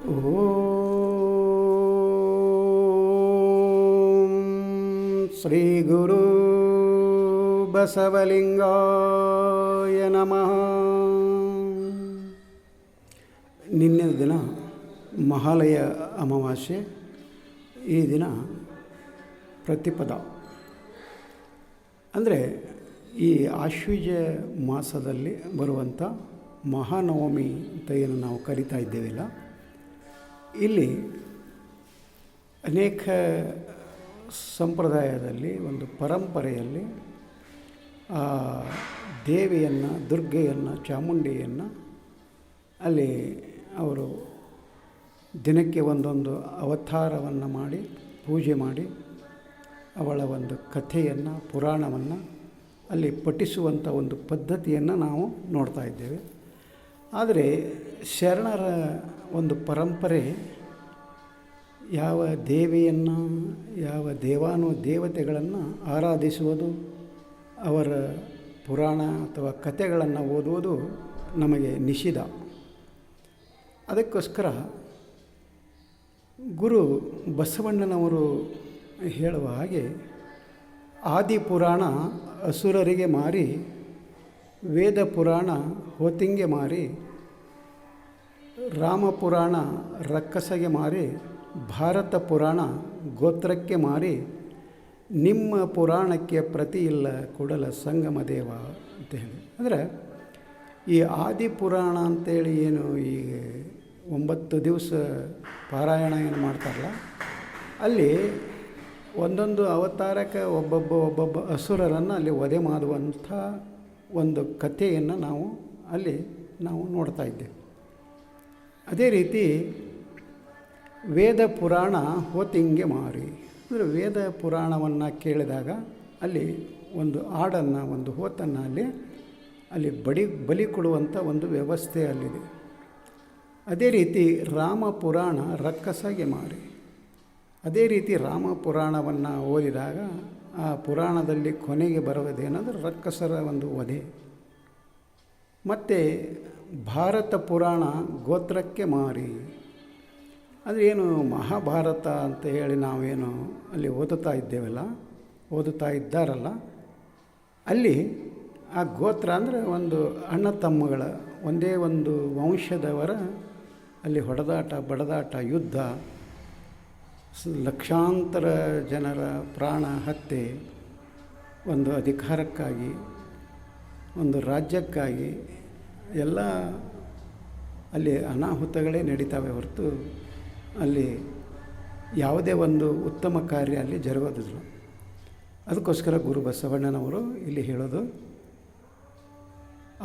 ಓಂ ಶ್ರೀ ಗುರು ಬಸವಲಿಂಗಾಯ ನಮಃ. ನಿನ್ನೆ ದಿನ ಮಹಾಲಯ ಅಮಾವಾಸ್ಯೆ, ಈ ದಿನ ಪ್ರತಿಪದ. ಅಂದರೆ ಈ ಆಶ್ವೀಜ ಮಾಸದಲ್ಲಿ ಬರುವಂಥ ಮಹಾನವಮಿ ಅಂತ ಏನು ನಾವು ಕರಿತಾ ಇದ್ದೇವಿಲ್ಲ, ಇಲ್ಲಿ ಅನೇಕ ಸಂಪ್ರದಾಯದಲ್ಲಿ ಒಂದು ಪರಂಪರೆಯಲ್ಲಿ ದೇವಿಯನ್ನು, ದುರ್ಗೆಯನ್ನು, ಚಾಮುಂಡಿಯನ್ನು ಅಲ್ಲಿ ಅವರು ದಿನಕ್ಕೆ ಒಂದೊಂದು ಅವತಾರವನ್ನು ಮಾಡಿ ಪೂಜೆ ಮಾಡಿ ಅವಳ ಒಂದು ಕಥೆಯನ್ನು, ಪುರಾಣವನ್ನು ಅಲ್ಲಿ ಪಠಿಸುವಂಥ ಒಂದು ಪದ್ಧತಿಯನ್ನು ನಾವು ನೋಡ್ತಾ ಇದ್ದೇವೆ. ಆದರೆ ಶರಣರ ಒಂದು ಪರಂಪರೆ ಯಾವ ದೇವಿಯನ್ನು, ಯಾವ ದೇವತೆಗಳನ್ನು ಆರಾಧಿಸುವುದು, ಅವರ ಪುರಾಣ ಅಥವಾ ಕಥೆಗಳನ್ನು ಓದುವುದು ನಮಗೆ ನಿಷಿದ್ಧ. ಅದಕ್ಕೋಸ್ಕರ ಗುರು ಬಸವಣ್ಣನವರು ಹೇಳುವ ಹಾಗೆ ಆದಿಪುರಾಣ ಅಸುರರಿಗೆ ಮಾರಿ, ವೇದ ಪುರಾಣ ಹೋತಿಂಗೆ ಮಾರಿ, ರಾಮಪುರಾಣ ರಕ್ಕಸಗೆ ಮಾರಿ, ಭಾರತ ಪುರಾಣ ಗೋತ್ರಕ್ಕೆ ಮಾರಿ, ನಿಮ್ಮ ಪುರಾಣಕ್ಕೆ ಪ್ರತಿ ಇಲ್ಲ ಕೂಡಲ ಸಂಗಮ ದೇವ ಅಂತ ಹೇಳಿ. ಅಂದರೆ ಈ ಆದಿಪುರಾಣ ಅಂತೇಳಿ ಏನು ಈ 9 ದಿವಸ ಪಾರಾಯಣ ಏನು ಮಾಡ್ತಾರಲ್ಲ, ಅಲ್ಲಿ ಒಂದೊಂದು ಅವತಾರಕ್ಕೆ ಒಬ್ಬೊಬ್ಬ ಅಸುರರನ್ನು ಅಲ್ಲಿ ವಧೆ ಮಾಡುವಂಥ ಒಂದು ಕಥೆಯನ್ನು ನಾವು ನೋಡ್ತಾ ಇದ್ದೇವೆ. ಅದೇ ರೀತಿ ವೇದ ಪುರಾಣ ಹೋತಿಂಗೆ ಮಾರಿ, ಅಂದರೆ ವೇದ ಪುರಾಣವನ್ನು ಕೇಳಿದಾಗ ಅಲ್ಲಿ ಒಂದು ಆಡನ್ನು, ಒಂದು ಹೋತನ್ನು ಅಲ್ಲಿ ಬಲಿ ಕೊಡುವಂಥ ಒಂದು ವ್ಯವಸ್ಥೆ ಅಲ್ಲಿದೆ. ಅದೇ ರೀತಿ ರಾಮ ಪುರಾಣ ರಕ್ಕಸಗೆ ಮಾರಿ, ಅದೇ ರೀತಿ ರಾಮ ಪುರಾಣವನ್ನು ಓದಿದಾಗ ಆ ಪುರಾಣದಲ್ಲಿ ಕೊನೆಗೆ ಬರುವುದೇನೆಂದರೆ ರಕ್ಕಸರ ಒಂದು ವಧೆ. ಮತ್ತು ಭಾರತ ಪುರಾಣ ಗೋತ್ರಕ್ಕೆ ಮಾರಿ, ಅಂದರೆ ಏನು ಮಹಾಭಾರತ ಅಂತ ಹೇಳಿ ನಾವೇನು ಅಲ್ಲಿ ಓದುತ್ತಾ ಇದ್ದಾರಲ್ಲ, ಅಲ್ಲಿ ಆ ಗೋತ್ರ ಅಂದರೆ ಒಂದು ಅಣ್ಣ ತಮ್ಮಗಳ ಒಂದೇ ಒಂದು ವಂಶದವರ ಅಲ್ಲಿ ಹೊಡೆದಾಟ, ಬಡದಾಟ, ಯುದ್ಧ, ಲಕ್ಷಾಂತರ ಜನರ ಪ್ರಾಣ ಹತ್ಯೆ, ಒಂದು ಅಧಿಕಾರಕ್ಕಾಗಿ, ಒಂದು ರಾಜ್ಯಕ್ಕಾಗಿ ಎಲ್ಲ ಅಲ್ಲಿ ಅನಾಹುತಗಳೇ ನಡೀತಾವೆ ಹೊರತು ಅಲ್ಲಿ ಯಾವುದೇ ಒಂದು ಉತ್ತಮ ಕಾರ್ಯ ಅಲ್ಲಿ ಜರುಗೋದಿಲ್ಲ. ಅದಕ್ಕೋಸ್ಕರ ಗುರು ಬಸವಣ್ಣನವರು ಇಲ್ಲಿ ಹೇಳೋದು,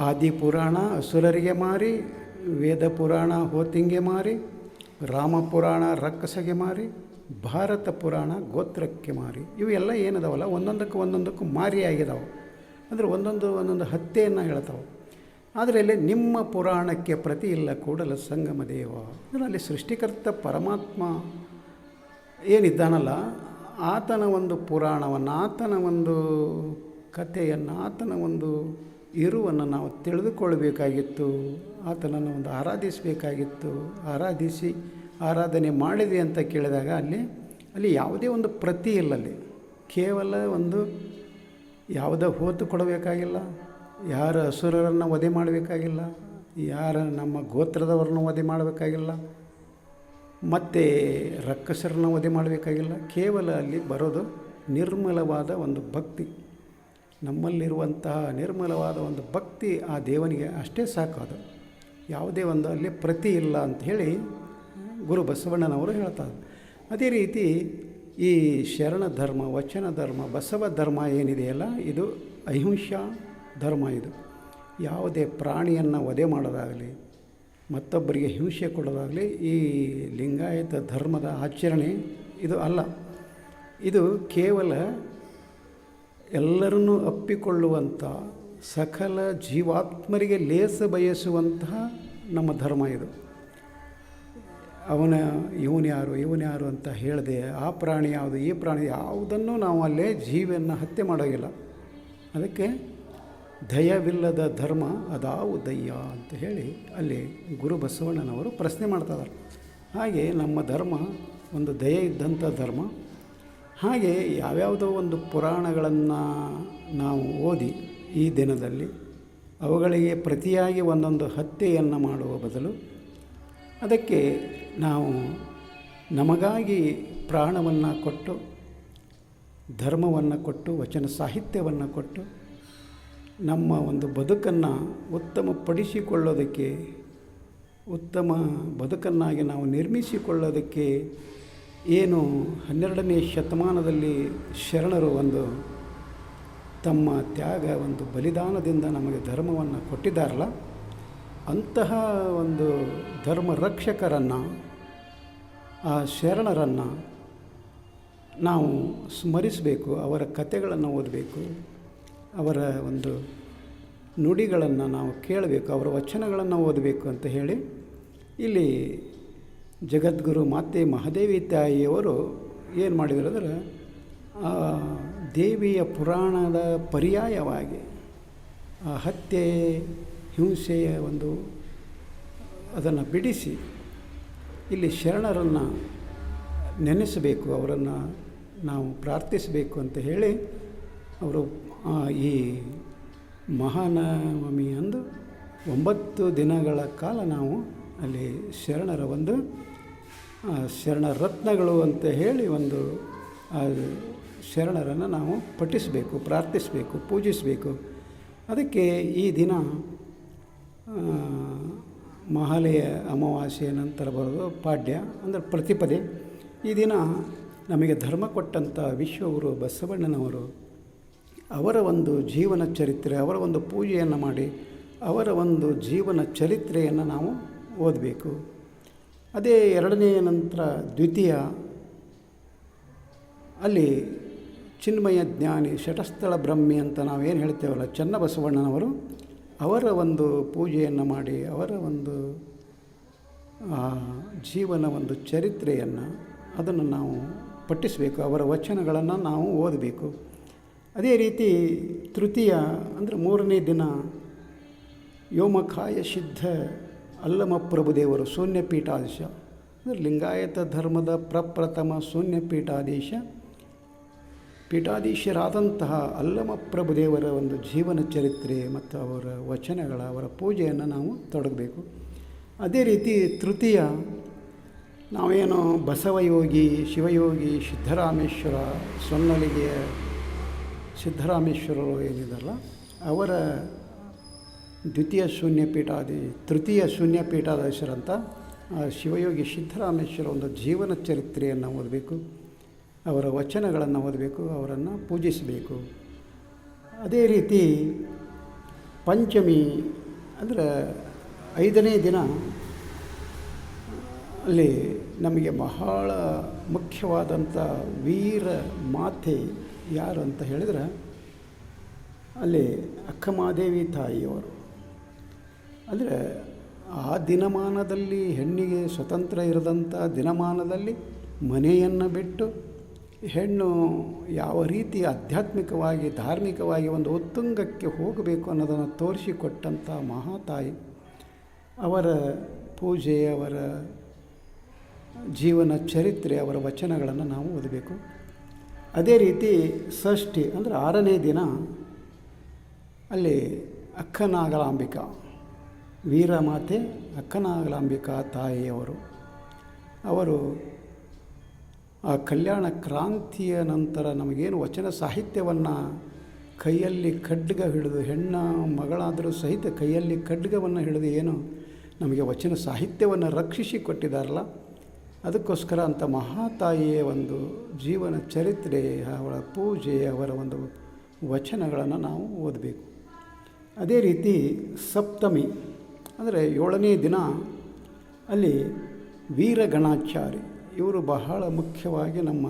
ಆದಿಪುರಾಣ ಅಸುರರಿಗೆ ಮಾರಿ, ವೇದ ಪುರಾಣ ಹೋತಿಂಗೆ ಮಾರಿ, ರಾಮಪುರಾಣ ರಕ್ಕಸಗೆ ಮಾರಿ, ಭಾರತ ಪುರಾಣ ಗೋತ್ರಕ್ಕೆ ಮಾರಿ. ಇವೆಲ್ಲ ಏನದಾವಲ್ಲ ಒಂದೊಂದಕ್ಕೂ ಮಾರಿಯಾಗಿದ್ದಾವೆ. ಅಂದರೆ ಒಂದೊಂದು ಹತ್ಯೆಯನ್ನು ಹೇಳ್ತಾವೆ. ಆದರೆ ಅಲ್ಲಿ ನಿಮ್ಮ ಪುರಾಣಕ್ಕೆ ಪ್ರತಿ ಇಲ್ಲ ಕೂಡಲ ಸಂಗಮ ದೇವ. ಅಂದರೆ ಅಲ್ಲಿ ಸೃಷ್ಟಿಕರ್ತ ಪರಮಾತ್ಮ ಏನಿದ್ದಾನಲ್ಲ, ಆತನ ಒಂದು ಪುರಾಣವನ್ನು, ಆತನ ಒಂದು ಕಥೆಯನ್ನು, ಆತನ ಒಂದು ಇರುವನ್ನು ನಾವು ತಿಳಿದುಕೊಳ್ಳಬೇಕಾಗಿತ್ತು. ಆತನನ್ನು ಒಂದು ಆರಾಧಿಸಬೇಕಾಗಿತ್ತು. ಆರಾಧನೆ ಮಾಡಿದೆ ಅಂತ ಕೇಳಿದಾಗ ಅಲ್ಲಿ ಯಾವುದೇ ಒಂದು ಪ್ರತಿ ಇಲ್ಲ. ಅಲ್ಲಿ ಕೇವಲ ಒಂದು ಯಾವುದೋ ಹೋತು ಕೊಡಬೇಕಾಗಿಲ್ಲ, ಯಾರ ಅಸುರರನ್ನು ವಧೆ ಮಾಡಬೇಕಾಗಿಲ್ಲ, ಯಾರ ನಮ್ಮ ಗೋತ್ರದವರನ್ನು ವಧೆ ಮಾಡಬೇಕಾಗಿಲ್ಲ, ಮತ್ತು ರಕ್ಕಸರನ್ನು ವಧೆ ಮಾಡಬೇಕಾಗಿಲ್ಲ. ಕೇವಲ ಅಲ್ಲಿ ಬರೋದು ನಿರ್ಮಲವಾದ ಒಂದು ಭಕ್ತಿ. ನಮ್ಮಲ್ಲಿರುವಂತಹ ನಿರ್ಮಲವಾದ ಒಂದು ಭಕ್ತಿ ಆ ದೇವನಿಗೆ ಅಷ್ಟೇ ಸಾಕು. ಅದು ಯಾವುದೇ ಒಂದು ಅಲ್ಲಿ ಪ್ರತಿ ಇಲ್ಲ ಅಂತ ಹೇಳಿ ಗುರು ಬಸವಣ್ಣನವರು ಹೇಳ್ತಾರೆ. ಅದೇ ರೀತಿ ಈ ಶರಣ ಧರ್ಮ, ವಚನ ಧರ್ಮ, ಬಸವ ಧರ್ಮ ಏನಿದೆಯಲ್ಲ, ಇದು ಅಹಿಂಸಾ ಧರ್ಮ. ಇದು ಯಾವುದೇ ಪ್ರಾಣಿಯನ್ನು ವಧೆ ಮಾಡೋದಾಗಲಿ, ಮತ್ತೊಬ್ಬರಿಗೆ ಹಿಂಸೆ ಕೊಡೋದಾಗಲಿ ಈ ಲಿಂಗಾಯತ ಧರ್ಮದ ಆಚರಣೆ ಇದು ಅಲ್ಲ. ಇದು ಕೇವಲ ಎಲ್ಲರನ್ನೂ ಅಪ್ಪಿಕೊಳ್ಳುವಂಥ, ಸಕಲ ಜೀವಾತ್ಮರಿಗೆ ಲೇಸ ಬಯಸುವಂತಹ ನಮ್ಮ ಧರ್ಮ ಇದು. ಇವನು ಯಾರು ಅಂತ ಹೇಳಿದೆ, ಆ ಪ್ರಾಣಿ ಯಾವುದು, ಈ ಪ್ರಾಣಿ ಯಾವುದನ್ನು ನಾವು ಅಲ್ಲೇ ಜೀವಿಯನ್ನು ಹತ್ಯೆ ಮಾಡೋಗಿಲ್ಲ. ಅದಕ್ಕೆ ದಯವಿಲ್ಲದ ಧರ್ಮ ಅದಾವುದಯ್ಯ ಅಂತ ಹೇಳಿ ಅಲ್ಲಿ ಗುರು ಬಸವಣ್ಣನವರು ಪ್ರಶ್ನೆ ಮಾಡ್ತಿದ್ದಾರೆ. ಹಾಗೆ ನಮ್ಮ ಧರ್ಮ ಒಂದು ದಯೆ ಇದ್ದಂಥ ಧರ್ಮ. ಹಾಗೆ ಯಾವ್ಯಾವುದೋ ಒಂದು ಪುರಾಣಗಳನ್ನು ನಾವು ಓದಿ ಈ ದಿನದಲ್ಲಿ ಅವುಗಳಿಗೆ ಪ್ರತಿಯಾಗಿ ಒಂದೊಂದು ಹತ್ಯೆಯನ್ನು ಮಾಡುವ ಬದಲು ಅದಕ್ಕೆ ನಾವು ನಮಗಾಗಿ ಪ್ರಾಣವನ್ನು ಕೊಟ್ಟು, ಧರ್ಮವನ್ನು ಕೊಟ್ಟು, ವಚನ ಸಾಹಿತ್ಯವನ್ನು ಕೊಟ್ಟು ನಮ್ಮ ಒಂದು ಬದುಕನ್ನು ಉತ್ತಮಪಡಿಸಿಕೊಳ್ಳೋದಕ್ಕೆ, ಉತ್ತಮ ಬದುಕನ್ನಾಗಿ ನಾವು ನಿರ್ಮಿಸಿಕೊಳ್ಳೋದಕ್ಕೆ ಏನು 12ನೇ ಶತಮಾನದಲ್ಲಿ ಶರಣರು ಒಂದು ತಮ್ಮ ತ್ಯಾಗ, ಒಂದು ಬಲಿದಾನದಿಂದ ನಮಗೆ ಧರ್ಮವನ್ನು ಕೊಟ್ಟಿದ್ದಾರಲ್ಲ, ಅಂತಹ ಒಂದು ಧರ್ಮ ರಕ್ಷಕರನ್ನು, ಆ ಶರಣರನ್ನು ನಾವು ಸ್ಮರಿಸಬೇಕು. ಅವರ ಕಥೆಗಳನ್ನು ಓದಬೇಕು, ಅವರ ಒಂದು ನುಡಿಗಳನ್ನು ನಾವು ಕೇಳಬೇಕು, ಅವರ ವಚನಗಳನ್ನು ಓದಬೇಕು ಅಂತ ಹೇಳಿ ಇಲ್ಲಿ ಜಗದ್ಗುರು ಮಾತೆ ಮಹಾದೇವಿ ತಾಯಿಯವರು ಏನು ಮಾಡಿದರು ಅಂದರೆ, ದೇವಿಯ ಪುರಾಣದ ಪರ್ಯಾಯವಾಗಿ ಆ ಹತ್ಯೆ ಹಿಂಸೆಯ ಒಂದು ಅದನ್ನು ಬಿಡಿಸಿ ಇಲ್ಲಿ ಶರಣರನ್ನು ನೆನೆಸಬೇಕು, ಅವರನ್ನು ನಾವು ಪ್ರಾರ್ಥಿಸಬೇಕು ಅಂತ ಹೇಳಿ ಅವರು ಈ ಮಹಾನವಮಿ ಅಂದು 9 ದಿನಗಳ ಕಾಲ ನಾವು ಅಲ್ಲಿ ಶರಣರ ಒಂದು ಶರಣ ರತ್ನಗಳು ಅಂತ ಹೇಳಿ ಒಂದು ಶರಣರನ್ನು ನಾವು ಪಠಿಸಬೇಕು, ಪ್ರಾರ್ಥಿಸಬೇಕು, ಪೂಜಿಸಬೇಕು. ಅದಕ್ಕೆ ಈ ದಿನ ಮಹಾಲಯ ಅಮಾವಾಸ್ಯೆಯ ನಂತರ ಬರೋದು ಪಾಡ್ಯ ಅಂದರೆ ಪ್ರತಿಪದೆ. ಈ ದಿನ ನಮಗೆ ಧರ್ಮ ಕೊಟ್ಟಂಥ ವಿಶ್ವಗುರು ಬಸವಣ್ಣನವರು ಅವರ ಒಂದು ಜೀವನ ಚರಿತ್ರೆ, ಅವರ ಒಂದು ಪೂಜೆಯನ್ನು ಮಾಡಿ ಅವರ ಒಂದು ಜೀವನ ಚರಿತ್ರೆಯನ್ನು ನಾವು ಓದಬೇಕು. ಅದೇ 2ನೇ ನಂತರ ದ್ವಿತೀಯ, ಅಲ್ಲಿ ಚಿನ್ಮಯ ಜ್ಞಾನಿ ಶಟಸ್ಥಳ ಬ್ರಹ್ಮಿ ಅಂತ ನಾವೇನು ಹೇಳ್ತೇವಲ್ಲ, ಚನ್ನಬಸವಣ್ಣನವರು ಅವರ ಒಂದು ಪೂಜೆಯನ್ನು ಮಾಡಿ ಅವರ ಒಂದು ಜೀವನ ಒಂದು ಚರಿತ್ರೆಯನ್ನು ಅದನ್ನು ನಾವು ಪಠಿಸಬೇಕು, ಅವರ ವಚನಗಳನ್ನು ನಾವು ಓದಬೇಕು. ಅದೇ ರೀತಿ ತೃತೀಯ ಅಂದರೆ 3ನೇ ದಿನ ಯೋಮಖಾಯ ಸಿದ್ಧ ಅಲ್ಲಮ ಪ್ರಭುದೇವರು ಶೂನ್ಯಪೀಠಾಧೀಶ ಅಂದರೆ ಲಿಂಗಾಯತ ಧರ್ಮದ ಪ್ರಪ್ರಥಮ ಪೀಠಾಧೀಶರಾದಂತಹ ಅಲ್ಲಮ ಪ್ರಭುದೇವರ ಒಂದು ಜೀವನ ಚರಿತ್ರೆ ಮತ್ತು ಅವರ ವಚನಗಳ, ಅವರ ಪೂಜೆಯನ್ನು ನಾವು ತೊಡಗಬೇಕು. ಅದೇ ರೀತಿ ತೃತೀಯ ನಾವೇನು ಬಸವಯೋಗಿ, ಶಿವಯೋಗಿ, ಸಿದ್ದರಾಮೇಶ್ವರ, ಸೊನ್ನಲಿಗೆಯ ಸಿದ್ದರಾಮೇಶ್ವರರು ಏನಿದಲ್ಲ ಅವರ ತೃತೀಯ ಶೂನ್ಯಪೀಠಾಧೀಶರಂತ ಶಿವಯೋಗಿ ಸಿದ್ದರಾಮೇಶ್ವರ ಒಂದು ಜೀವನ ಚರಿತ್ರೆಯನ್ನು ಓದಬೇಕು, ಅವರ ವಚನಗಳನ್ನು ಓದಬೇಕು, ಅವರನ್ನು ಪೂಜಿಸಬೇಕು. ಅದೇ ರೀತಿ ಪಂಚಮಿ ಅಂದರೆ 5ನೇ ದಿನ ಅಲ್ಲಿ ನಮಗೆ ಬಹಳ ಮುಖ್ಯವಾದಂಥ ವೀರ ಮಾತೆ ಯಾರು ಅಂತ ಹೇಳಿದರೆ ಅಲ್ಲಿ ಅಕ್ಕಮಹಾದೇವಿ ತಾಯಿಯವರು. ಅಂದರೆ ಆ ದಿನಮಾನದಲ್ಲಿ ಹೆಣ್ಣಿಗೆ ಸ್ವತಂತ್ರ ಇರದಂಥ ದಿನಮಾನದಲ್ಲಿ ಮನೆಯನ್ನು ಬಿಟ್ಟು ಹೆಣ್ಣು ಯಾವ ರೀತಿ ಆಧ್ಯಾತ್ಮಿಕವಾಗಿ, ಧಾರ್ಮಿಕವಾಗಿ ಒಂದು ಉತ್ತುಂಗಕ್ಕೆ ಹೋಗಬೇಕು ಅನ್ನೋದನ್ನು ತೋರಿಸಿಕೊಟ್ಟಂಥ ಮಹಾತಾಯಿ. ಅವರ ಪೂಜೆ, ಅವರ ಜೀವನ ಚರಿತ್ರೆ, ಅವರ ವಚನಗಳನ್ನು ನಾವು ಓದಬೇಕು. ಅದೇ ರೀತಿ ಷಷ್ಠಿ ಅಂದರೆ 6ನೇ ದಿನ ಅಲ್ಲಿ ಅಕ್ಕನಾಗಲಾಂಬಿಕಾ, ವೀರಮಾತೆ ಅಕ್ಕನಾಗಲಾಂಬಿಕಾ ತಾಯಿಯವರು. ಅವರು ಆ ಕಲ್ಯಾಣ ಕ್ರಾಂತಿಯ ನಂತರ ನಮಗೇನು ವಚನ ಸಾಹಿತ್ಯವನ್ನು ಕೈಯಲ್ಲಿ ಖಡ್ಗ ಹಿಡಿದು, ಹೆಣ್ಣ ಮಗಳಾದರೂ ಸಹಿತ ಕೈಯಲ್ಲಿ ಖಡ್ಗವನ್ನು ಹಿಡಿದು ಏನು ನಮಗೆ ವಚನ ಸಾಹಿತ್ಯವನ್ನು ರಕ್ಷಿಸಿ ಕೊಟ್ಟಿದ್ದಾರಲ್ಲ, ಅದಕ್ಕೋಸ್ಕರ ಅಂಥ ಮಹಾತಾಯಿಯ ಒಂದು ಜೀವನ ಚರಿತ್ರೆ, ಅವಳ ಪೂಜೆ, ಅವರ ಒಂದು ವಚನಗಳನ್ನು ನಾವು ಓದಬೇಕು. ಅದೇ ರೀತಿ ಸಪ್ತಮಿ ಅಂದರೆ 7ನೇ ದಿನ ಅಲ್ಲಿ ವೀರಗಣಾಚಾರಿ ಇವರು ಬಹಳ ಮುಖ್ಯವಾಗಿ ನಮ್ಮ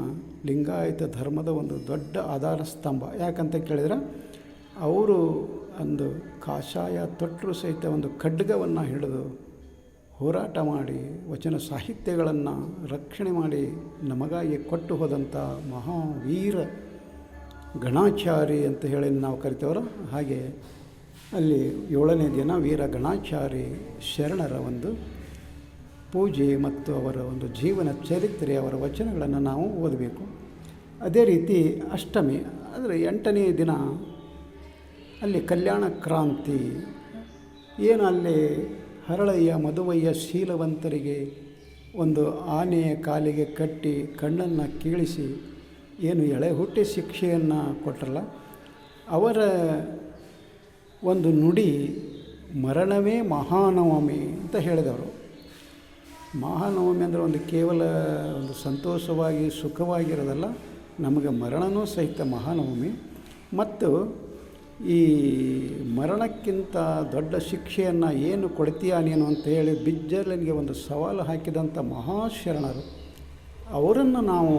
ಲಿಂಗಾಯತ ಧರ್ಮದ ಒಂದು ದೊಡ್ಡ ಆಧಾರ ಸ್ತಂಭ. ಯಾಕಂತ ಕೇಳಿದರೆ ಅವರು ಒಂದು ಕಾಷಾಯ ತೊಟ್ಟರು ಸಹಿತ ಒಂದು ಖಡ್ಗವನ್ನು ಹಿಡಿದು ಹೋರಾಟ ಮಾಡಿ ವಚನ ಸಾಹಿತ್ಯಗಳನ್ನು ರಕ್ಷಣೆ ಮಾಡಿ ನಮಗಾಗಿ ಕೊಟ್ಟು ಹೋದಂಥ ಮಹಾವೀರ ಗಣಾಚಾರಿ ಅಂತ ಹೇಳಿ ನಾವು ಕರಿತೇವಲ್ಲ, ಹಾಗೆ ಅಲ್ಲಿ 7ನೇ ದಿನ ವೀರ ಗಣಾಚಾರಿ ಶರಣರ ಒಂದು ಪೂಜೆ ಮತ್ತು ಅವರ ಒಂದು ಜೀವನ ಚರಿತ್ರೆ, ಅವರ ವಚನಗಳನ್ನು ನಾವು ಓದಬೇಕು. ಅದೇ ರೀತಿ ಅಷ್ಟಮಿ ಅಂದರೆ 8ನೇ ದಿನ ಅಲ್ಲಿ ಕಲ್ಯಾಣ ಕ್ರಾಂತಿ, ಏನು ಅಲ್ಲಿ ಹರಳಯ್ಯ ಮದುವಯ್ಯ ಶೀಲವಂತರಿಗೆ ಒಂದು ಆನೆಯ ಕಾಲಿಗೆ ಕಟ್ಟಿ ಕಣ್ಣನ್ನು ಕೀಳಿಸಿ ಏನು ಎಳೆ ಹುಟ್ಟಿ ಶಿಕ್ಷೆಯನ್ನು ಕೊಟ್ಟರಲ್ಲ, ಅವರ ಒಂದು ನುಡಿ ಮರಣವೇ ಮಹಾನವಮಿ ಅಂತ ಹೇಳಿದವರು. ಮಹಾನವಮಿ ಅಂದರೆ ಒಂದು ಕೇವಲ ಒಂದು ಸಂತೋಷವಾಗಿ ಸುಖವಾಗಿರೋದಲ್ಲ, ನಮಗೆ ಮರಣವೂ ಸಹಿತ ಮಹಾನವಮಿ. ಮತ್ತು ಈ ಮರಣಕ್ಕಿಂತ ದೊಡ್ಡ ಶಿಕ್ಷೆಯನ್ನು ಏನು ಕೊಡ್ತೀಯ ನೀನು ಅಂತ ಹೇಳಿ ಬಿಜ್ಜಲನಿಗೆ ಒಂದು ಸವಾಲು ಹಾಕಿದಂಥ ಮಹಾಶರಣರು, ಅವರನ್ನು ನಾವು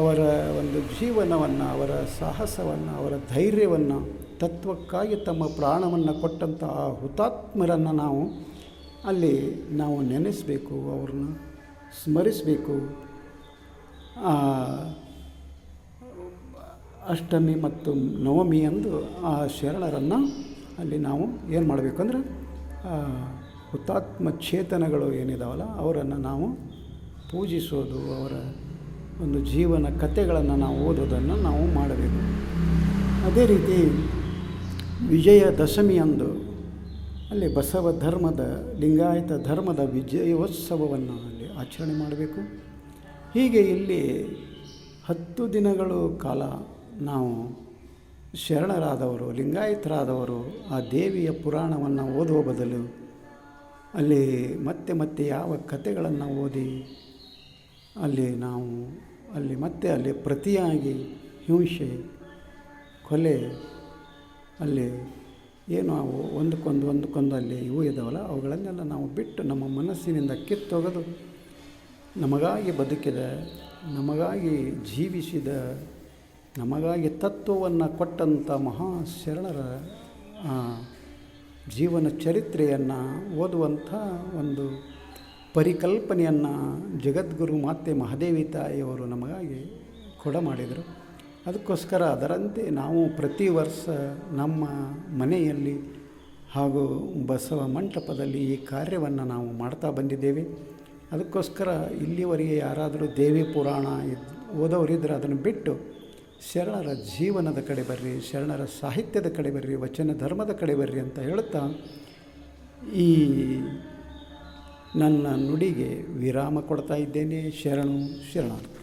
ಅವರ ಒಂದು ಜೀವನವನ್ನು, ಅವರ ಸಾಹಸವನ್ನು, ಅವರ ಧೈರ್ಯವನ್ನು, ತತ್ವಕ್ಕಾಗಿ ತಮ್ಮ ಪ್ರಾಣವನ್ನು ಕೊಟ್ಟಂಥ ಆ ಹುತಾತ್ಮರನ್ನು ನಾವು ನೆನೆಸಬೇಕು, ಅವ್ರನ್ನ ಸ್ಮರಿಸಬೇಕು. ಅಷ್ಟಮಿ ಮತ್ತು ನವಮಿ ಅಂದು ಆ ಶರಣರನ್ನು ಅಲ್ಲಿ ನಾವು ಏನು ಮಾಡಬೇಕಂದ್ರೆ ಹುತಾತ್ಮ ಚೇತನಗಳು ಏನಿದಾವಲ್ಲ ಅವರನ್ನು ನಾವು ಪೂಜಿಸೋದು, ಅವರ ಒಂದು ಜೀವನ ಕಥೆಗಳನ್ನು ನಾವು ಓದೋದನ್ನು ನಾವು ಮಾಡಬೇಕು. ಅದೇ ರೀತಿ ವಿಜಯದಶಮಿ ಅಂದು ಅಲ್ಲಿ ಬಸವ ಧರ್ಮದ, ಲಿಂಗಾಯತ ಧರ್ಮದ ವಿಜಯೋತ್ಸವವನ್ನು ಅಲ್ಲಿ ಆಚರಣೆ ಮಾಡಬೇಕು. ಹೀಗೆ ಇಲ್ಲಿ 10 ದಿನಗಳು ಕಾಲ ನಾವು ಶರಣರಾದವರು, ಲಿಂಗಾಯತರಾದವರು ಆ ದೇವಿಯ ಪುರಾಣವನ್ನು ಓದುವ ಬದಲು ಅಲ್ಲಿ ಮತ್ತೆ ಯಾವ ಕಥೆಗಳನ್ನು ಓದಿ ಅಲ್ಲಿ ಪ್ರತಿಯಾಗಿ ಹಿಂಸೆ, ಕೊಲೆ, ಅಲ್ಲಿ ಏನು ಅವು ಒಂದಕ್ಕೊಂದು ಅಲ್ಲಿ ಇವು ಇದ್ದಾವಲ್ಲ ಅವುಗಳನ್ನೆಲ್ಲ ನಾವು ಬಿಟ್ಟು ನಮ್ಮ ಮನಸ್ಸಿನಿಂದ ಕಿತ್ತೊಗೆದು ನಮಗಾಗಿ ಬದುಕಿದ, ನಮಗಾಗಿ ಜೀವಿಸಿದ, ನಮಗಾಗಿ ತತ್ವವನ್ನು ಕೊಟ್ಟಂಥ ಮಹಾಶರಣರ ಜೀವನ ಚರಿತ್ರೆಯನ್ನು ಓದುವಂಥ ಒಂದು ಪರಿಕಲ್ಪನೆಯನ್ನು ಜಗದ್ಗುರು ಮಾತೆ ಮಹಾದೇವಿ ತಾಯಿಯವರು ನಮಗಾಗಿ ಮಾಡಿದರು. ಅದಕ್ಕೋಸ್ಕರ ಅದರಂತೆ ನಾವು ಪ್ರತಿ ವರ್ಷ ನಮ್ಮ ಮನೆಯಲ್ಲಿ ಹಾಗೂ ಬಸವ ಮಂಟಪದಲ್ಲಿ ಈ ಕಾರ್ಯವನ್ನು ನಾವು ಮಾಡ್ತಾ ಬಂದಿದ್ದೇವೆ. ಅದಕ್ಕೋಸ್ಕರ ಇಲ್ಲಿವರೆಗೆ ಯಾರಾದರೂ ದೇವಿ ಪುರಾಣ ಓದೋರಿದ್ದರೆ ಅದನ್ನು ಬಿಟ್ಟು ಶರಣರ ಜೀವನದ ಕಡೆ ಬರ್ರಿ, ಶರಣರ ಸಾಹಿತ್ಯದ ಕಡೆ ಬರ್ರಿ, ವಚನ ಧರ್ಮದ ಕಡೆ ಬರ್ರಿ ಅಂತ ಹೇಳುತ್ತಾ ಈ ನನ್ನ ನುಡಿಗೆ ವಿರಾಮ ಕೊಡ್ತಾ ಇದ್ದೇನೆ. ಶರಣು ಶರಣಾರ್ಥಿ.